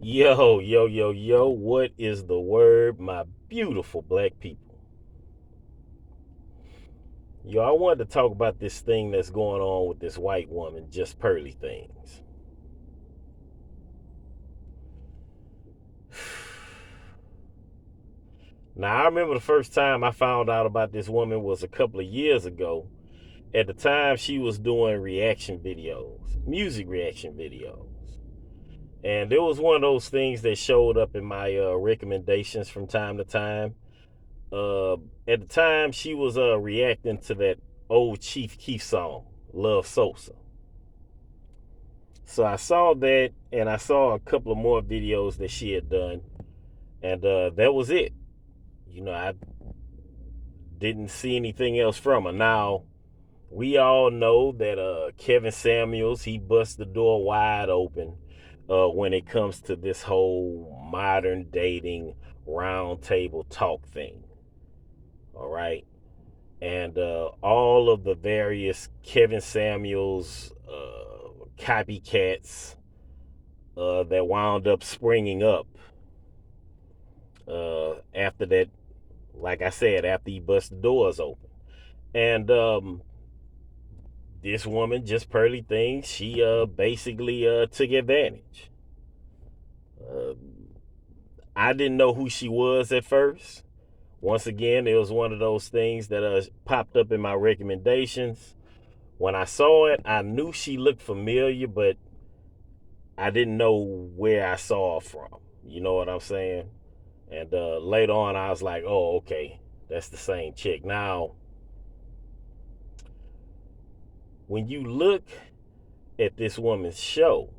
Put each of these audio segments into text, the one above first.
Yo, yo, yo, yo, what is the word, my beautiful black people? Yo, I wanted to talk about this thing that's going on with this white woman, Just Pearly Things. Now, I remember the first time I found out about this woman was a couple of years ago. At the time, she was doing reaction videos, music reaction videos. And it was one of those things that showed up in my recommendations from time to time. uh at the time she was reacting to that old Chief Keef song, Love Sosa. So I saw that, and I saw a couple of more videos that she had done, and that was it. I didn't see anything else from her. Now, we all know that Kevin Samuels, he busts the door wide open when it comes to this whole modern dating round table talk thing. All right. And all of the various Kevin Samuels copycats that wound up springing up after that, like I said, after he bust the doors open. And this woman, Just Pearly Things, she basically took advantage. Uh, I didn't know who she was at first. Once again, it was one of those things that popped up in my recommendations. When I saw it, I knew she looked familiar, but I didn't know where I saw her from. You know what I'm saying? And later on, I was like, oh, okay, that's the same chick. Now, when you look at this woman's show,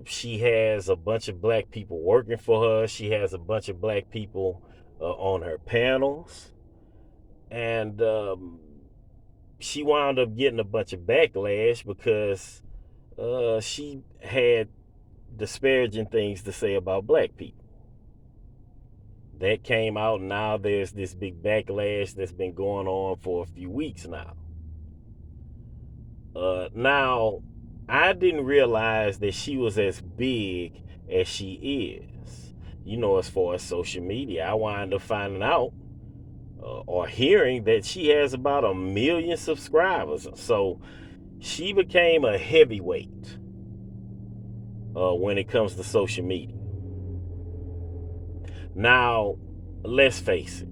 she has a bunch of black people working for her. She has a bunch of black people on her panels. And she wound up getting a bunch of backlash because she had disparaging things to say about black people. That came out, and now there's this big backlash that's been going on for a few weeks now. Now, I didn't realize that she was as big as she is. As far as social media, I wound up finding out or hearing that she has about 1 million subscribers. So she became a heavyweight when it comes to social media. Now, let's face it,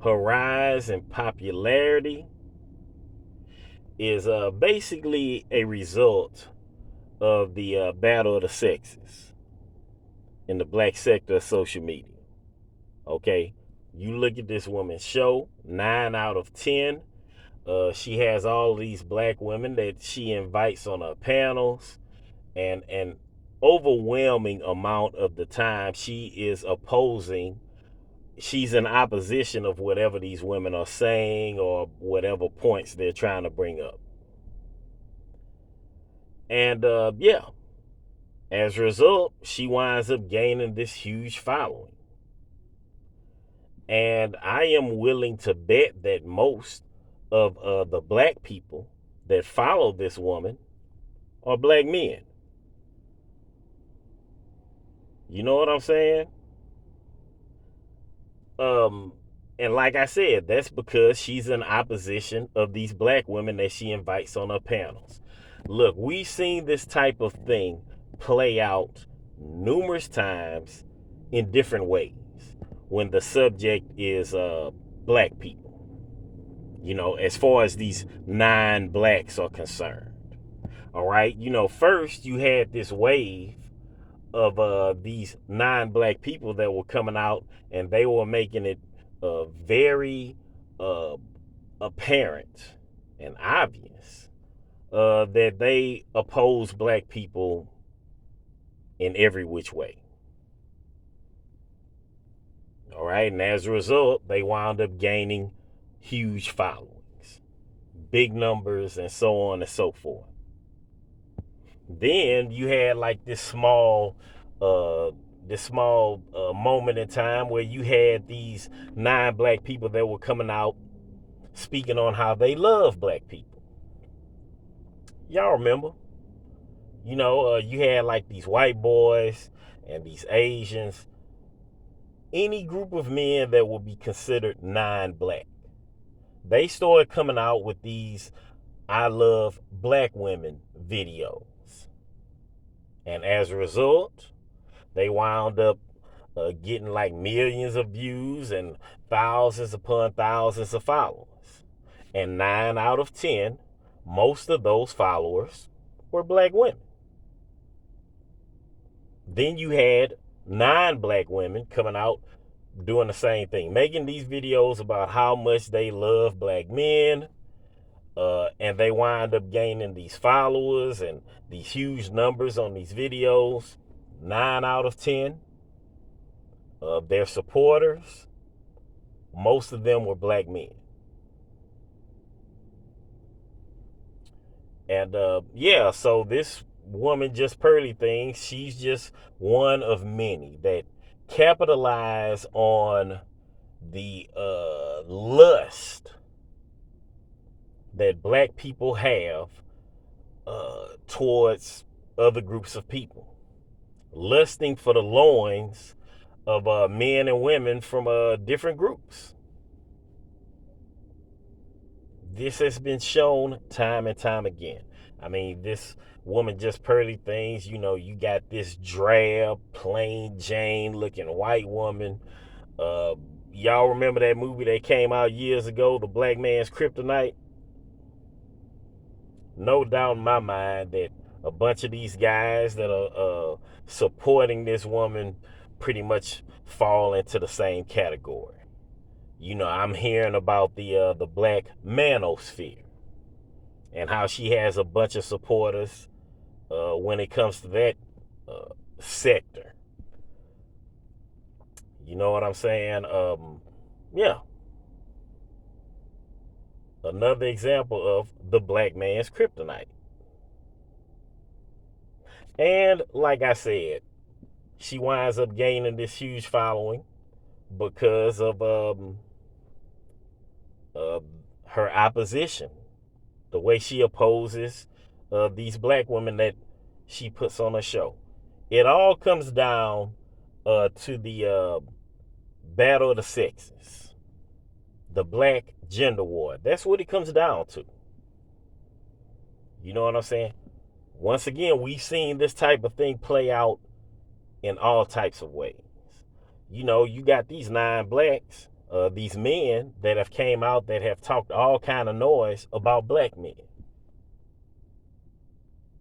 her rise in popularity is basically a result of the battle of the sexes in the black sector of social media. Okay, you look at this woman's show, 9 out of 10. She has all these black women that she invites on her panels, and an overwhelming amount of the time she is opposing. She's in opposition of whatever these women are saying or whatever points they're trying to bring up. And yeah, as a result, she winds up gaining this huge following. And I am willing to bet that most of the black people that follow this woman are black men. You know what I'm saying? Um, and like I said, that's because she's in opposition of these black women that she invites on her panels. Look, we've seen this type of thing play out numerous times in different ways when the subject is black people, as far as these non-blacks are concerned. All right, first you had this wave of these non-black people that were coming out, and they were making it very uh, apparent and obvious that they oppose black people in every which way. All right, and as a result, they wound up gaining huge followings, big numbers, and so on and so forth. Then you had like uh, this small moment in time where you had these non-black people that were coming out speaking on how they love black people. Y'all remember? You had like these white boys and these Asians, any group of men that would be considered non-black. They started coming out with these I love black women videos. And as a result, they wound up getting like millions of views and thousands upon thousands of followers. And 9 out of 10, most of those followers were black women. Then you had non-black women coming out doing the same thing, making these videos about how much they love black men, and they wind up gaining these followers and these huge numbers on these videos. 9 out of 10 of their supporters, most of them were black men. And yeah, so this woman, Just Pearly Things, she's just one of many that capitalize on the lust that black people have towards other groups of people, lusting for the loins of men and women from different groups. This has been shown time and time again. I mean, this woman, Just Pearly Things, you got this drab, plain Jane looking white woman. Y'all remember that movie that came out years ago, The Black Man's Kryptonite? No doubt in my mind that a bunch of these guys that are supporting this woman pretty much fall into the same category. I'm hearing about the black manosphere and how she has a bunch of supporters when it comes to that sector. You know what I'm saying? Yeah. Another example of the black man's kryptonite. And like I said, she winds up gaining this huge following because of uh, her opposition, the way she opposes these black women that she puts on her show. It all comes down to the battle of the sexes, the black gender war. That's what it comes down to. You know what I'm saying? Once again, we've seen this type of thing play out in all types of ways. You got these non-blacks, these men that have came out that have talked all kind of noise about black men.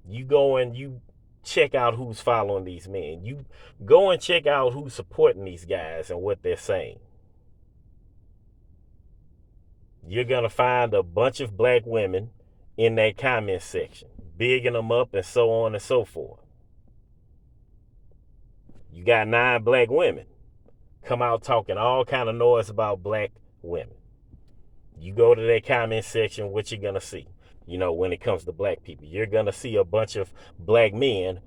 You go and you check out who's following these men. You go and check out who's supporting these guys and what they're saying. You're going to find a bunch of black women in that comment section, bigging them up and so on and so forth. You got non-black women come out talking all kind of noise about black women. You go to that comment section, what you're going to see? When it comes to black people, you're going to see a bunch of black men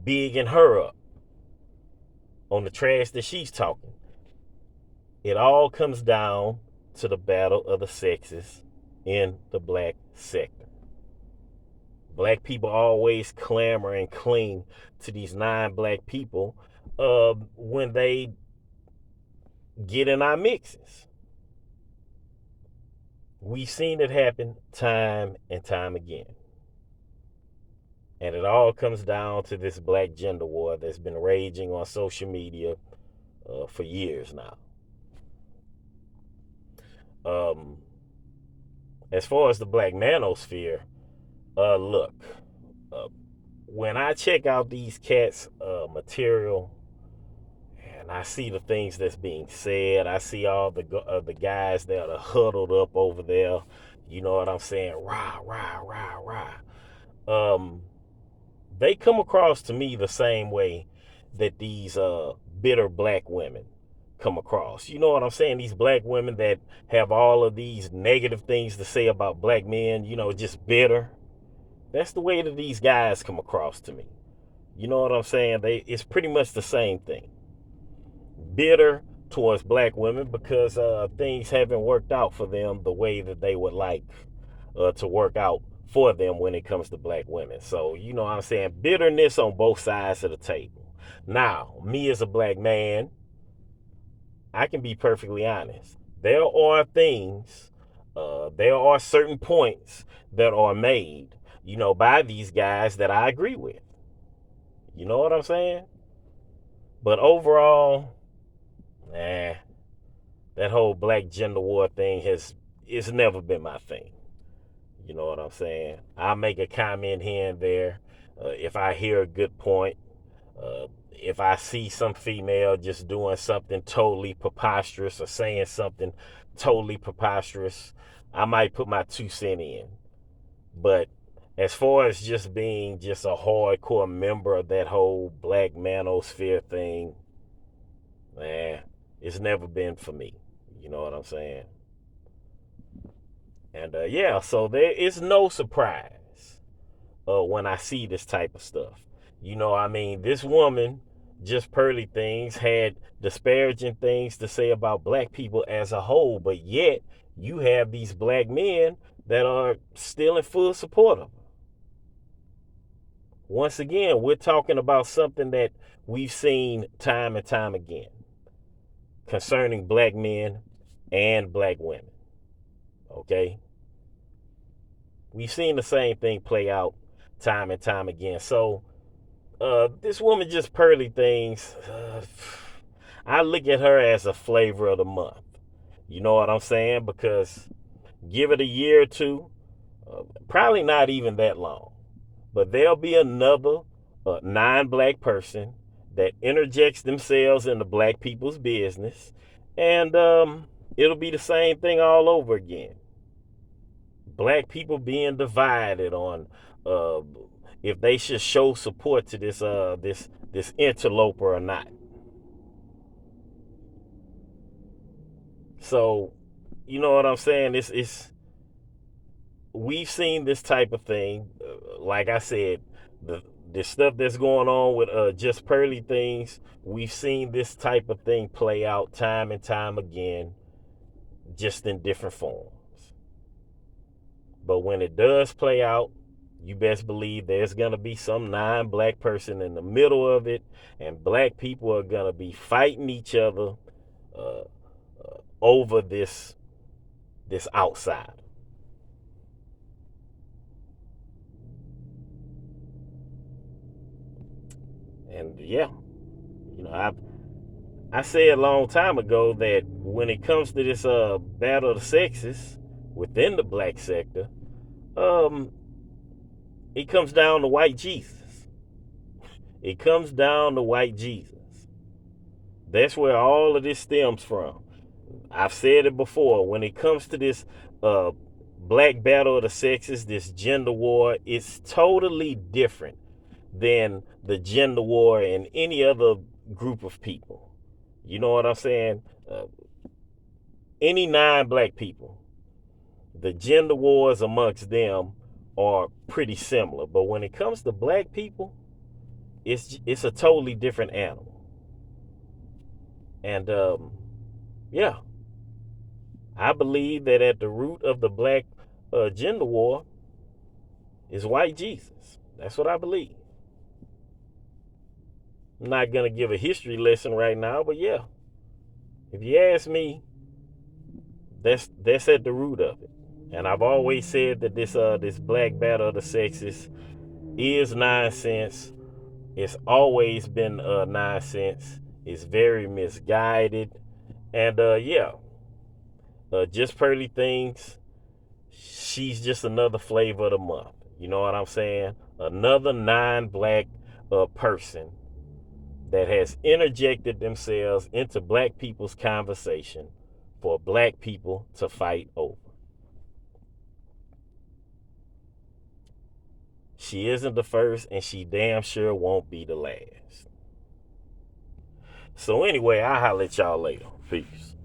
bigging her up on the trash that she's talking. It all comes down to the battle of the sexes in the black sector. Black people always clamor and cling to these non-black people when they get in our mixes. We've seen it happen time and time again. And it all comes down to this black gender war that's been raging on social media for years now. As far as the black manosphere, look, when I check out these cats' material, and I see the things that's being said, I see all the guys that are huddled up over there. You know what I'm saying? Rah, rah, rah, rah. They come across to me the same way that these bitter black women come across. You know what I'm saying? These black women that have all of these negative things to say about black men, just bitter. That's the way that these guys come across to me. You know what I'm saying? It's pretty much the same thing. Bitter towards black women because things haven't worked out for them the way that they would like to work out for them when it comes to black women. So, you know what I'm saying? Bitterness on both sides of the table. Now, me as a black man, I can be perfectly honest. There are things, there are certain points that are made, by these guys that I agree with. You know what I'm saying? But overall, eh, that whole black gender war thing it's never been my thing. You know what I'm saying? I'll make a comment here and there if I hear a good point. If I see some female just doing something totally preposterous or saying something totally preposterous, I might put my 2 cents in. But as far as just being just a hardcore member of that whole black manosphere thing, man, it's never been for me. You know what I'm saying? And yeah, so there is no surprise when I see this type of stuff. I mean, this woman, Just Pearly Things, had disparaging things to say about black people as a whole, but yet you have these black men that are still in full support of her. Once again, we're talking about something that we've seen time and time again concerning black men and black women. Okay? We've seen the same thing play out time and time again. So, this woman, Just Pearly Things, I look at her as a flavor of the month. You know what I'm saying? Because give it a year or two, probably not even that long, but there'll be another non-black person that interjects themselves into black people's business, and it'll be the same thing all over again. Black people being divided on uh, if they should show support to this interloper or not. So, you know what I'm saying? It's we've seen this type of thing. Like I said, the stuff that's going on with Just Pearly Things, we've seen this type of thing play out time and time again, just in different forms. But when it does play out, you best believe there's going to be some non-black person in the middle of it, and black people are going to be fighting each other uh, over this outside. And yeah, I said a long time ago that when it comes to this battle of the sexes within the black sector, um, it comes down to white Jesus. It comes down to white Jesus. That's where all of this stems from. I've said it before. When it comes to this uh, black battle of the sexes, this gender war, it's totally different than the gender war in any other group of people. You know what I'm saying? Any non-black people, the gender wars amongst them are pretty similar. But when it comes to black people, it's a totally different animal. And yeah, I believe that at the root of the black gender war is white Jesus. That's what I believe. I'm not gonna give a history lesson right now, but yeah, if you ask me, that's at the root of it. And I've always said that this black battle of the sexes is nonsense. It's always been nonsense. It's very misguided. And yeah, Just Pearly Things, she's just another flavor of the month. You know what I'm saying? Another non-black person that has interjected themselves into black people's conversation for black people to fight over. She isn't the first, and she damn sure won't be the last. So anyway, I'll holler at y'all later. Peace.